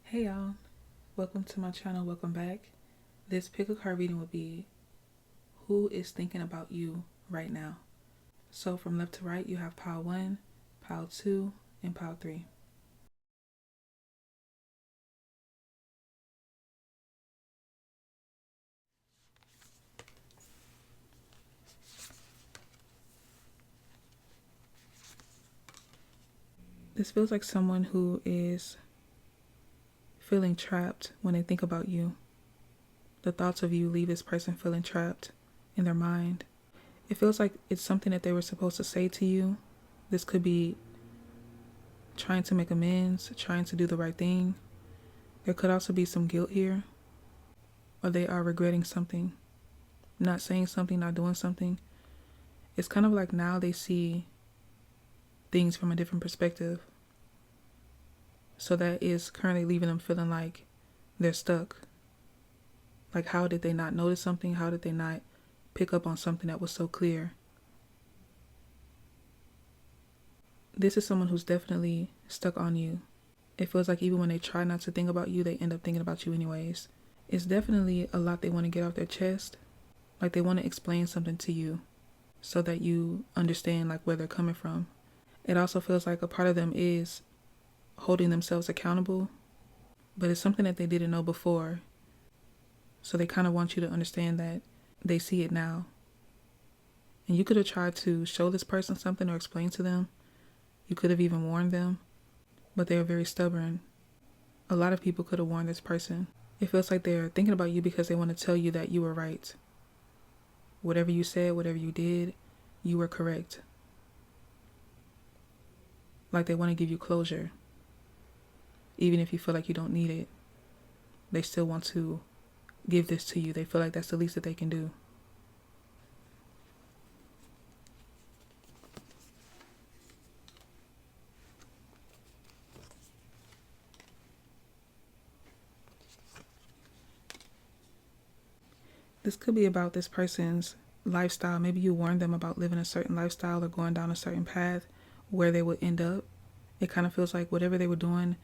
Hey y'all, welcome to my channel, welcome back. This pick a card reading will be who is thinking about you right now. So from left to right you have pile 1, pile 2, and pile 3. This feels like someone who is feeling trapped when they think about you. The thoughts of you leave this person feeling trapped in their mind. It feels like it's something that they were supposed to say to you. This could be trying to make amends, trying to do the right thing. There could also be some guilt here, or they are regretting something, not saying something, not doing something. It's kind of like now they see things from a different perspective. So that is currently leaving them feeling like they're stuck. Like, how did they not notice something? How did they not pick up on something that was so clear? This is someone who's definitely stuck on you. It feels like even when they try not to think about you, they end up thinking about you anyways. It's definitely a lot they want to get off their chest. Like, they want to explain something to you so that you understand like where they're coming from. It also feels like a part of them is holding themselves accountable, but it's something that they didn't know before. So they kind of want you to understand that they see it now. And you could have tried to show this person something or explain to them. You could have even warned them, but they are very stubborn. A lot of people could have warned this person. It feels like they're thinking about you because they want to tell you that you were right. Whatever you said, whatever you did, you were correct. Like they want to give you closure. Even if you feel like you don't need it, they still want to give this to you. They feel like that's the least that they can do. This could be about this person's lifestyle. Maybe you warned them about living a certain lifestyle or going down a certain path where they would end up. It kind of feels like whatever they were doing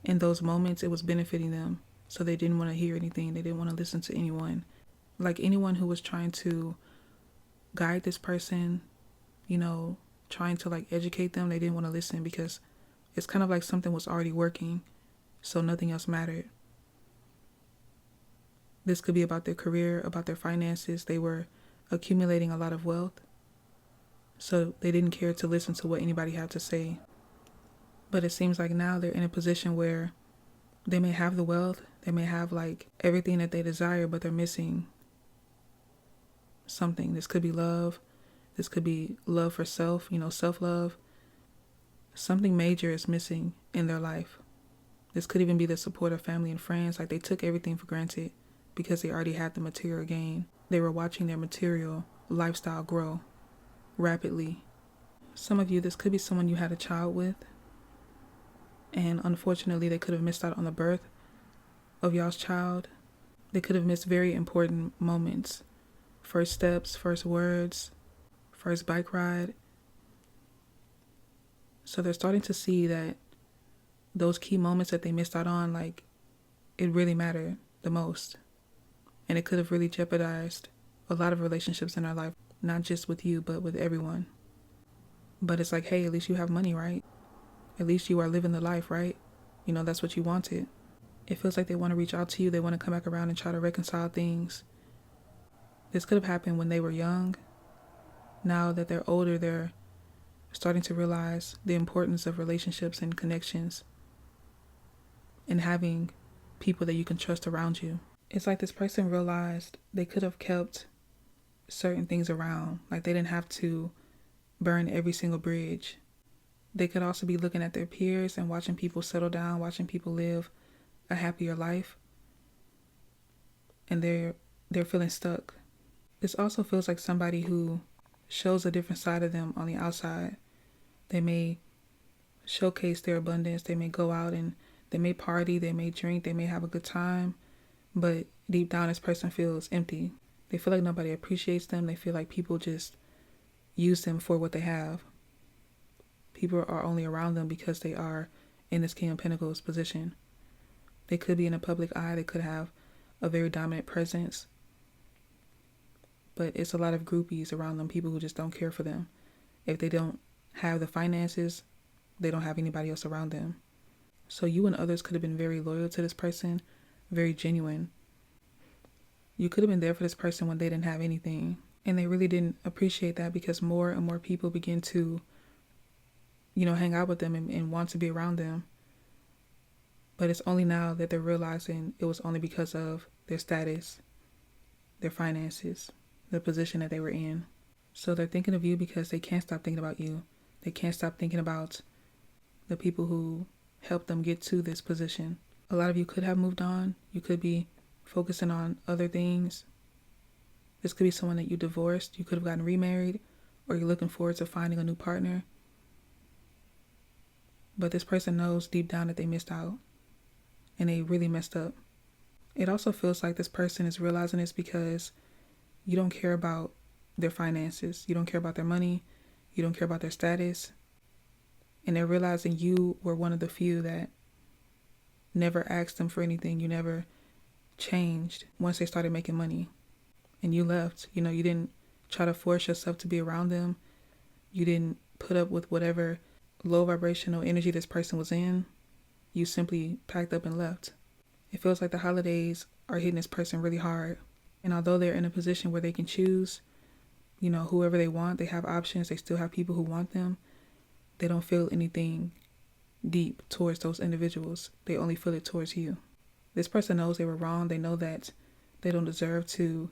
in those moments, it was benefiting them. So they didn't want to hear anything. They didn't want to listen to anyone. Like anyone who was trying to guide this person, trying to like educate them, they didn't want to listen because it's kind of like something was already working, so nothing else mattered. This could be about their career, about their finances. They were accumulating a lot of wealth, so they didn't care to listen to what anybody had to say. But it seems like now they're in a position where they may have the wealth, they may have like everything that they desire, but they're missing something. This could be love. This could be love for self, self-love. Something major is missing in their life. This could even be the support of family and friends. Like they took everything for granted because they already had the material gain. They were watching their material lifestyle grow rapidly. Some of you, this could be someone you had a child with, and unfortunately they could have missed out on the birth of y'all's child. They could have missed very important moments. First steps, first words, first bike ride. So they're starting to see that those key moments that they missed out on, like, it really mattered the most. And it could have really jeopardized a lot of relationships in our life, not just with you, but with everyone. But it's like, hey, at least you have money, right? At least you are living the life, right? That's what you wanted. It feels like they want to reach out to you. They want to come back around and try to reconcile things. This could have happened when they were young. Now that they're older, they're starting to realize the importance of relationships and connections and having people that you can trust around you. It's like this person realized they could have kept certain things around. Like they didn't have to burn every single bridge. They could also be looking at their peers and watching people settle down, watching people live a happier life. And they're feeling stuck. This also feels like somebody who shows a different side of them on the outside. They may showcase their abundance. They may go out and they may party, they may drink, they may have a good time, but deep down this person feels empty. They feel like nobody appreciates them. They feel like people just use them for what they have. People are only around them because they are in this King of Pentacles position. They could be in a public eye. They could have a very dominant presence. But it's a lot of groupies around them, people who just don't care for them. If they don't have the finances, they don't have anybody else around them. So you and others could have been very loyal to this person, very genuine. You could have been there for this person when they didn't have anything. And they really didn't appreciate that because more and more people begin to, hang out with them and want to be around them. But it's only now that they're realizing it was only because of their status, their finances, the position that they were in. So they're thinking of you because they can't stop thinking about you. They can't stop thinking about the people who helped them get to this position. A lot of you could have moved on. You could be focusing on other things. This could be someone that you divorced. You could have gotten remarried, or you're looking forward to finding a new partner. But this person knows deep down that they missed out and they really messed up. It also feels like this person is realizing this because you don't care about their finances. You don't care about their money. You don't care about their status. And they're realizing you were one of the few that never asked them for anything. You never changed once they started making money. And you left. You didn't try to force yourself to be around them. You didn't put up with whatever low vibrational energy this person was in. You simply packed up and left. It feels like the holidays are hitting this person really hard. And although they're in a position where they can choose, whoever they want, they have options, they still have people who want them, they don't feel anything deep towards those individuals. They only feel it towards you. This person knows they were wrong. They know that they don't deserve to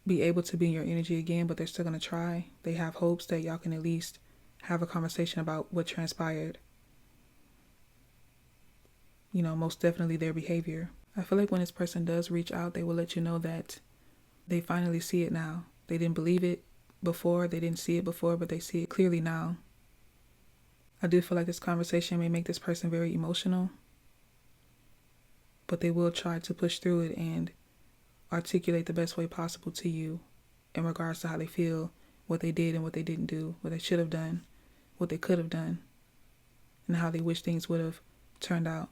be able to be in your energy again, but they're still going to try. They have hopes that y'all can at least have a conversation about what transpired. Most definitely their behavior. I feel like when this person does reach out, they will let you know that they finally see it now. They didn't believe it before, they didn't see it before, but they see it clearly now. I do feel like this conversation may make this person very emotional, but they will try to push through it and articulate the best way possible to you in regards to how they feel, what they did and what they didn't do, what they should have done, what they could have done, and how they wish things would have turned out.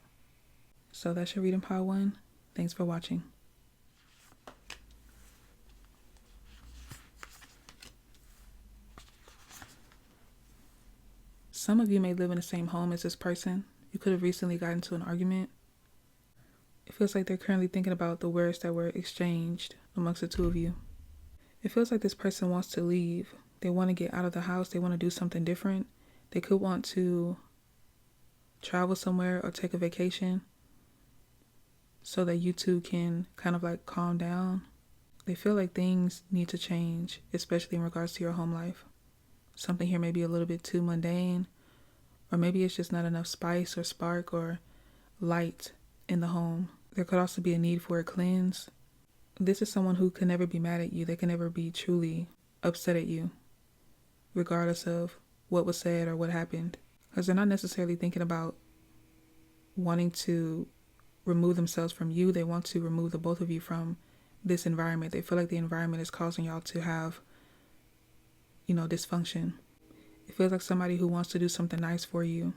So that's your reading, Pile 1. Thanks for watching. Some of you may live in the same home as this person. You could have recently gotten into an argument. It feels like they're currently thinking about the words that were exchanged amongst the two of you. It feels like this person wants to leave. They want to get out of the house. They want to do something different. They could want to travel somewhere or take a vacation so that you two can kind of like calm down. They feel like things need to change, especially in regards to your home life. Something here may be a little bit too mundane, or maybe it's just not enough spice or spark or light in the home. There could also be a need for a cleanse. This is someone who can never be mad at you. They can never be truly upset at you, regardless of what was said or what happened. Because they're not necessarily thinking about wanting to remove themselves from you. They want to remove the both of you from this environment. They feel like the environment is causing y'all to have, dysfunction. It feels like somebody who wants to do something nice for you.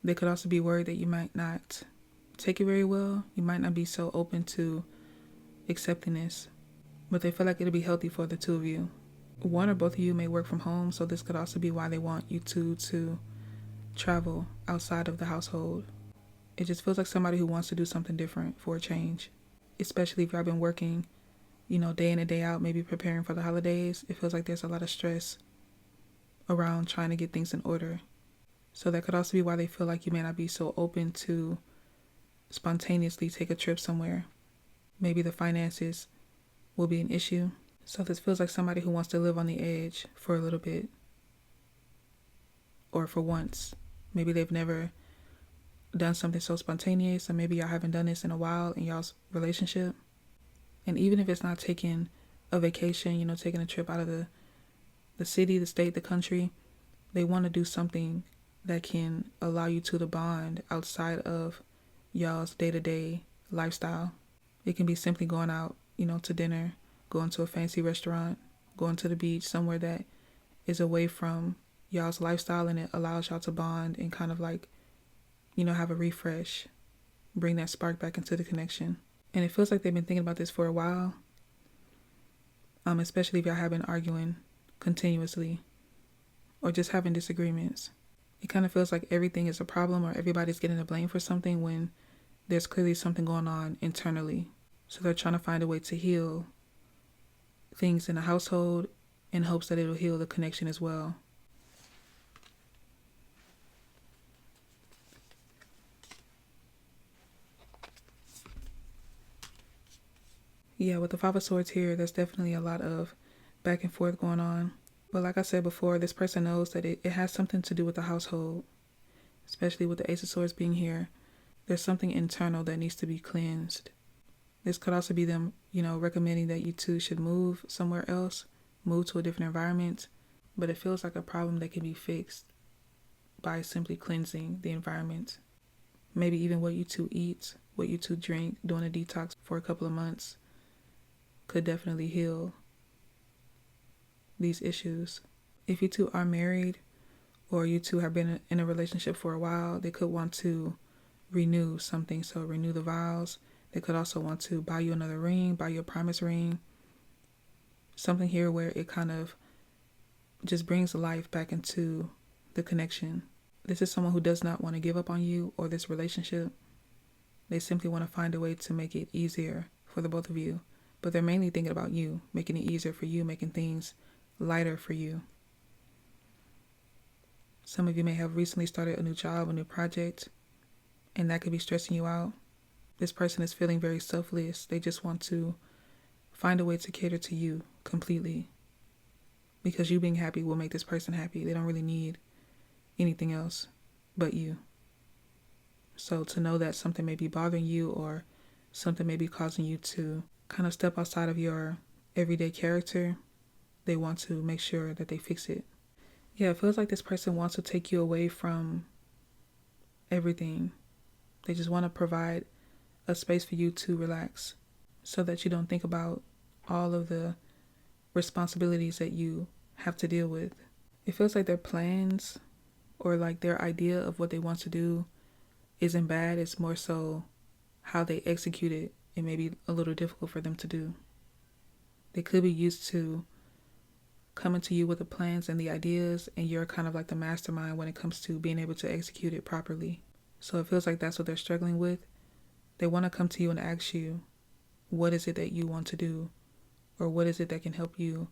They could also be worried that you might not take it very well. You might not be so open to accepting this, but they feel like it'll be healthy for the two of you. One or both of you may work from home, so this could also be why they want you two to travel outside of the household. It just feels like somebody who wants to do something different for a change, especially if y'all been working, day in and day out, maybe preparing for the holidays. It feels like there's a lot of stress around trying to get things in order. So that could also be why they feel like you may not be so open to spontaneously take a trip somewhere. Maybe the finances will be an issue. So this feels like somebody who wants to live on the edge for a little bit. Or for once. Maybe they've never done something so spontaneous, or maybe y'all haven't done this in a while in y'all's relationship. And even if it's not taking a vacation, taking a trip out of the city, the state, the country, they want to do something that can allow you two to bond outside of y'all's day-to-day lifestyle. It can be simply going out, to dinner, going to a fancy restaurant, going to the beach, somewhere that is away from y'all's lifestyle, and it allows y'all to bond and kind of like, have a refresh. bring that spark back into the connection. And it feels like they've been thinking about this for a while, especially if y'all have been arguing continuously or just having disagreements. It kind of feels like everything is a problem or everybody's getting the blame for something when there's clearly something going on internally. So they're trying to find a way to heal things in the household in hopes that it'll heal the connection as well. Yeah, with the Five of Swords here, there's definitely a lot of back and forth going on. But like I said before, this person knows that it has something to do with the household, especially with the Ace of Swords being here. There's something internal that needs to be cleansed. This could also be them, recommending that you two should move somewhere else, move to a different environment. But it feels like a problem that can be fixed by simply cleansing the environment. Maybe even what you two eat, what you two drink, doing a detox for a couple of months could definitely heal these issues. If you two are married or you two have been in a relationship for a while, they could want to renew something. So renew the vows. They could also want to buy you another ring, buy you a promise ring. Something here where it kind of just brings life back into the connection. This is someone who does not want to give up on you or this relationship. They simply want to find a way to make it easier for the both of you. But they're mainly thinking about you, making it easier for you, making things lighter for you. Some of you may have recently started a new job, a new project, and that could be stressing you out. This person is feeling very selfless. They just want to find a way to cater to you completely, because you being happy will make this person happy. They don't really need anything else but you. So to know that something may be bothering you or something may be causing you to kind of step outside of your everyday character, they want to make sure that they fix it. Yeah, it feels like this person wants to take you away from everything. They just want to provide a space for you to relax so that you don't think about all of the responsibilities that you have to deal with. It feels like their plans or like their idea of what they want to do isn't bad. It's more so how they execute it. It may be a little difficult for them to do. They could be used to coming to you with the plans and the ideas, and you're kind of like the mastermind when it comes to being able to execute it properly. So it feels like that's what they're struggling with. They want to come to you and ask you, what is it that you want to do? Or what is it that can help you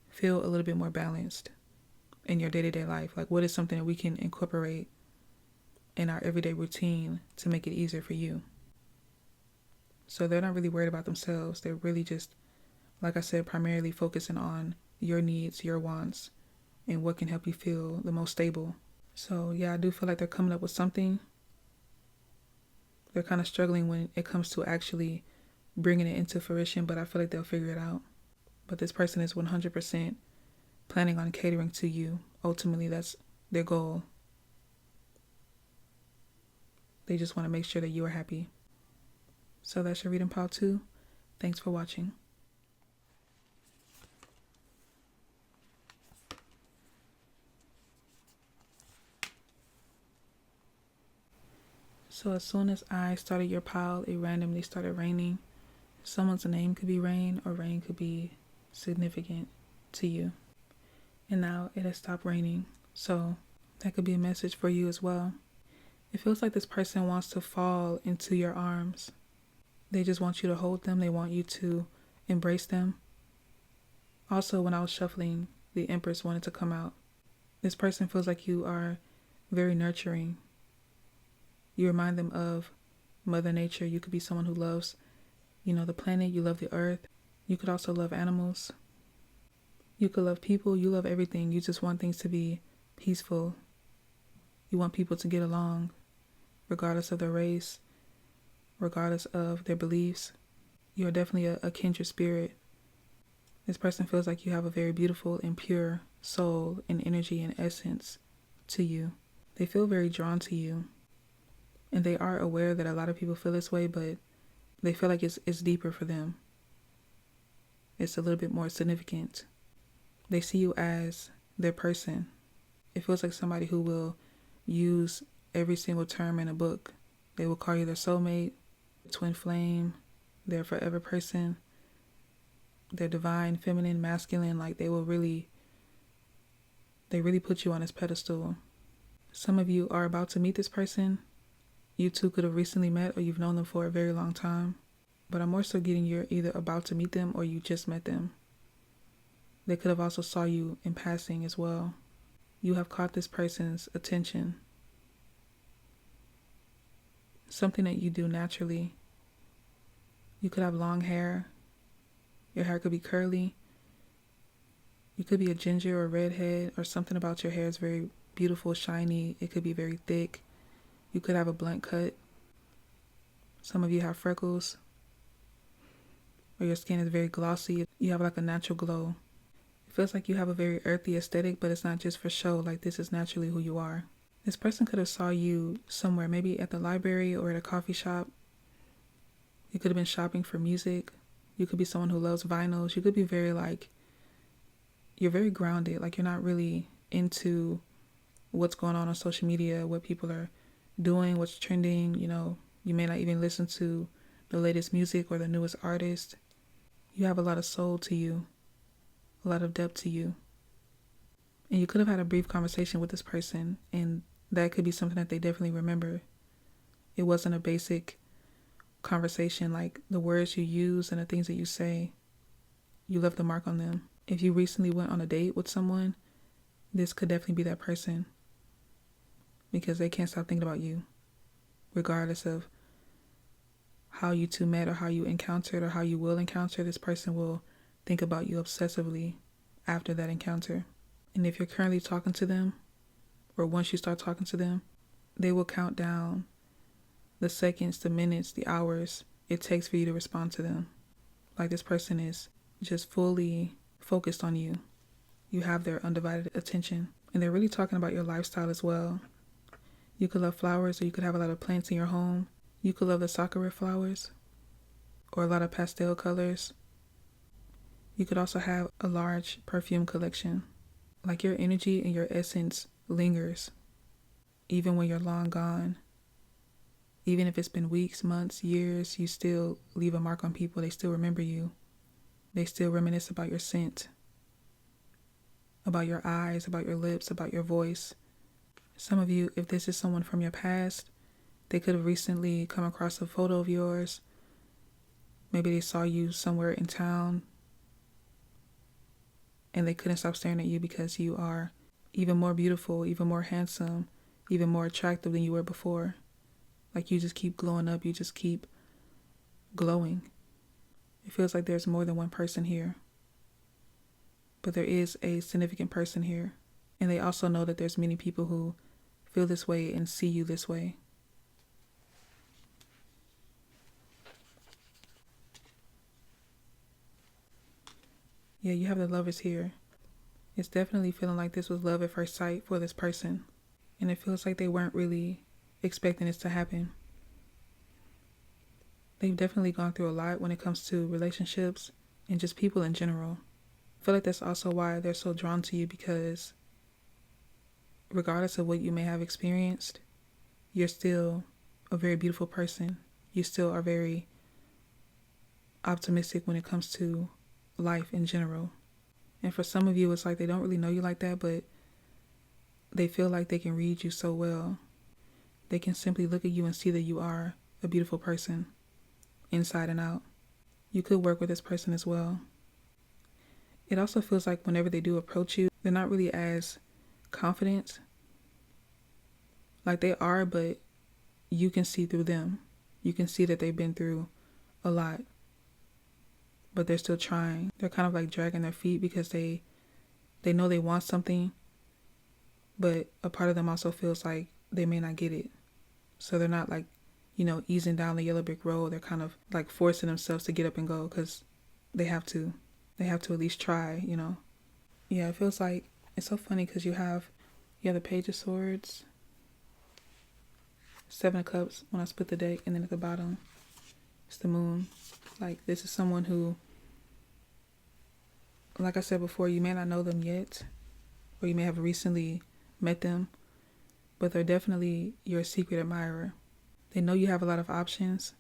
feel a little bit more balanced in your day-to-day life? Like, what is something that we can incorporate in our everyday routine to make it easier for you? So they're not really worried about themselves. They're really just, like I said, primarily focusing on your needs, your wants, and what can help you feel the most stable. So yeah, I do feel like they're coming up with something. They're kind of struggling when it comes to actually bringing it into fruition, but I feel like they'll figure it out. But this person is 100% planning on catering to you. Ultimately, that's their goal. They just want to make sure that you are happy. So that's your reading pile 2. Thanks for watching. So as soon as I started your pile, it randomly started raining. Someone's name could be Rain, or rain could be significant to you. And now it has stopped raining. So that could be a message for you as well. It feels like this person wants to fall into your arms. They just want you to hold them. They want you to embrace them. Also, when I was shuffling, the Empress wanted to come out. This person feels like you are very nurturing. You remind them of Mother Nature. You could be someone who loves, the planet. You love the earth. You could also love animals. You could love people. You love everything. You just want things to be peaceful. You want people to get along, regardless of their race, regardless of their beliefs. You are definitely a kindred spirit. This person feels like you have a very beautiful and pure soul and energy and essence to you. They feel very drawn to you. And they are aware that a lot of people feel this way, but they feel like it's deeper for them. It's a little bit more significant. They see you as their person. It feels like somebody who will use every single term in a book They will call you their soulmate, twin flame, their forever person, their divine, feminine, masculine. Like they really put you on this pedestal. Some of you are about to meet this person. You two could have recently met, or you've known them for a very long time. But I'm more so getting you're either about to meet them or you just met them. They could have also saw you in passing as well. You have caught this person's attention. Something that you do naturally. You could have long hair. Your hair could be curly. You could be a ginger or redhead, or something about your hair is very beautiful, shiny. It could be very thick. You could have a blunt cut. Some of you have freckles, or your skin is very glossy. You have like a natural glow. It feels like you have a very earthy aesthetic, but it's not just for show. Like this is naturally who you are. This person could have saw you somewhere, maybe at the library or at a coffee shop. You could have been shopping for music. You could be someone who loves vinyls. You could be you're very grounded. Like you're not really into what's going on social media, what people are doing, what's trending. You may not even listen to the latest music or the newest artist. You have a lot of soul to you, a lot of depth to you. And you could have had a brief conversation with this person, and that could be something that they definitely remember. It wasn't a basic conversation. Like the words you use and the things that you say, you left the mark on them. If you recently went on a date with someone, this could definitely be that person, because they can't stop thinking about you, regardless of how you two met or how you encountered or how you will encounter. This person will think about you obsessively after that encounter. And if you're currently talking to them, or once you start talking to them, they will count down the seconds, the minutes, the hours it takes for you to respond to them. Like this person is just fully focused on you. You have their undivided attention. And they're really talking about your lifestyle as well. You could love flowers, or you could have a lot of plants in your home. You could love the sakura flowers, or a lot of pastel colors. You could also have a large perfume collection. Like your energy and your essence lingers, even when you're long gone. Even if it's been weeks, months, years, you still leave a mark on people. They still remember you. They still reminisce about your scent, about your eyes, about your lips, about your voice. Some of you, if this is someone from your past, they could have recently come across a photo of yours. Maybe they saw you somewhere in town, and they couldn't stop staring at you because you are even more beautiful, even more handsome, even more attractive than you were before. Like you just keep glowing up, you just keep glowing. It feels like there's more than one person here. But there is a significant person here. And they also know that there's many people who feel this way and see you this way. Yeah, you have the Lovers here. It's definitely feeling like this was love at first sight for this person. And it feels like they weren't really expecting this to happen. They've definitely gone through a lot when it comes to relationships and just people in general. I feel like that's also why they're so drawn to you, because regardless of what you may have experienced, you're still a very beautiful person. You still are very optimistic when it comes to life in general. And for some of you, it's like they don't really know you like that, but they feel like they can read you so well. They can simply look at you and see that you are a beautiful person, inside and out. You could work with this person as well. It also feels like whenever they do approach you, they're not really as confident. Like they are, but you can see through them. You can see that they've been through a lot, but they're still trying. They're kind of like dragging their feet because they know they want something, but a part of them also feels like they may not get it. So they're not like, easing down the yellow brick road. They're kind of like forcing themselves to get up and go because they have to. They have to at least try, Yeah, it feels like, it's so funny because you have the Page of Swords, Seven of Cups when I split the deck, and then at the bottom, it's the Moon. Like, this is someone who, like I said before, you may not know them yet, or you may have recently met them, but they're definitely your secret admirer. They know you have a lot of options.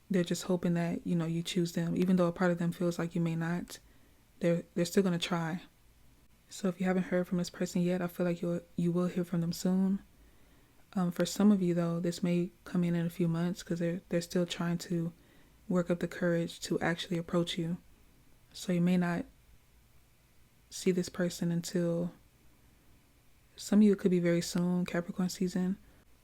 They're just hoping that, you choose them. Even though a part of them feels like you may not, they're still going to try. So if you haven't heard from this person yet, I feel like you will hear from them soon. For some of you, though, this may come in a few months because they're still trying to work up the courage to actually approach you. So you may not see this person until, some of you, it could be very soon, Capricorn season.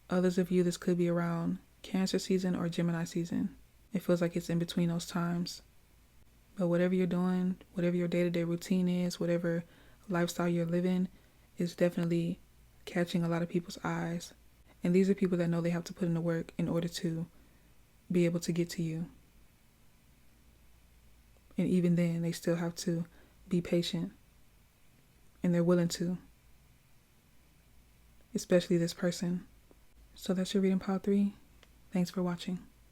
Others of you, this could be around Cancer season or Gemini season. It feels like it's in between those times. But whatever you're doing, whatever your day-to-day routine is, whatever lifestyle you're living, is definitely catching a lot of people's eyes. And these are people that know they have to put in the work in order to be able to get to you. And even then, they still have to be patient. And they're willing to. Especially this person. So that's your reading, pile 3. Thanks for watching.